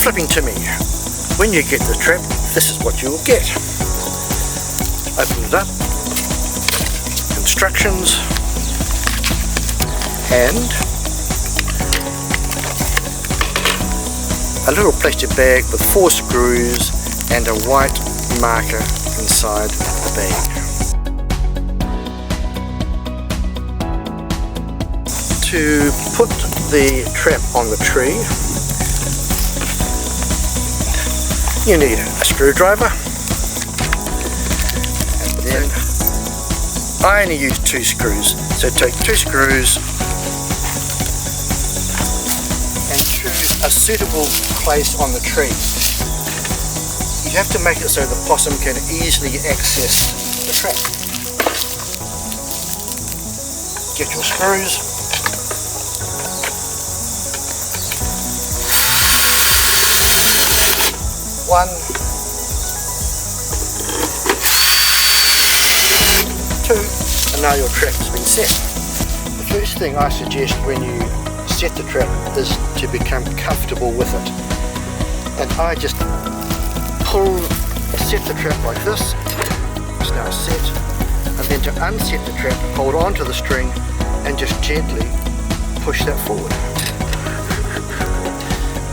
Flipping Timmy. When you get the trap, this is what you will get. Open it up. Instructions. And a little plastic bag with 4 screws and a white marker inside the bag. To put the trap on the tree, you need a screwdriver, and then I only use 2 screws, so take 2 screws and choose a suitable place on the tree. You have to make it so the possum can easily access the trap. Get your screws. One, 2, and now your trap has been set. The first thing I suggest when you set the trap is to become comfortable with it. And I just set the trap like this. It's now set. And then to unset the trap, hold on to the string and just gently push that forward.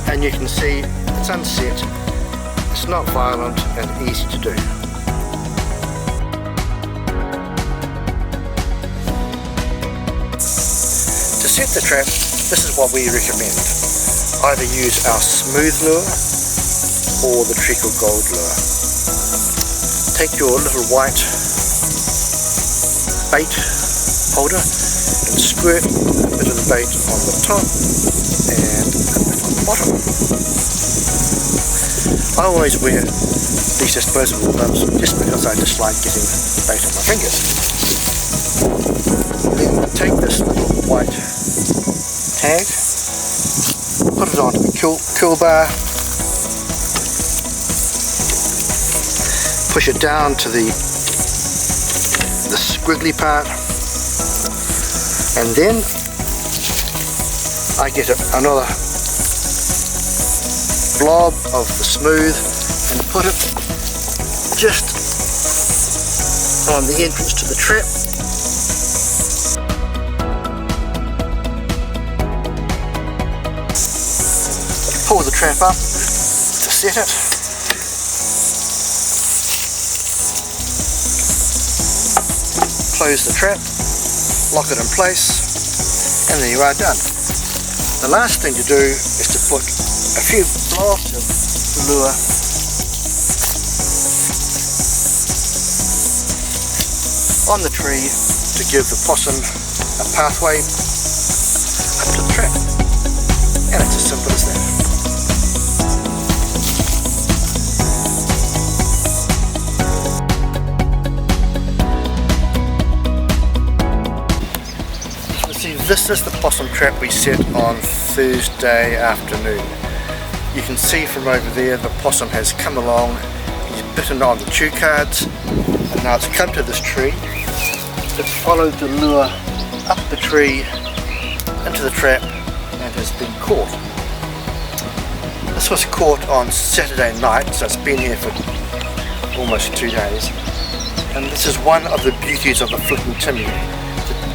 And you can see it's unset. It's not violent and easy to do. To set the trap, this is what we recommend. Either use our smooth lure or the treacle gold lure. Take your little white bait holder and squirt a bit of the bait on the top and a bit on the bottom. I always wear these disposable gloves just because I dislike getting bait on my fingers. Then take this little white tag, put it onto the kill bar, push it down to the squiggly part, and then I get another blob of the smooth and put it just on the entrance to the trap. Pull the trap up to set it. Close the trap, lock it in place, and there you are done. The last thing to do is to put a few blasts of lure on the tree to give the possum a pathway up to the trap. And it's as simple as that. See, this is the possum trap we set on Thursday afternoon. You can see from over there the possum has come along, he's bitten on the chew cards, and now it's come to this tree. It's followed the lure up the tree into the trap and has been caught. This was caught on Saturday night, so it's been here for almost 2 days. And this is one of the beauties of the Flipping Timmy.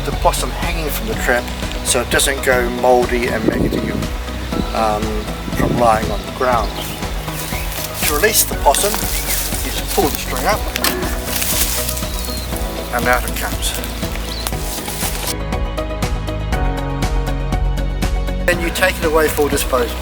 The possum hanging from the trap so it doesn't go mouldy and maggoty from lying on the ground. To release the possum, you just pull the string up and out it comes. Then you take it away for disposal.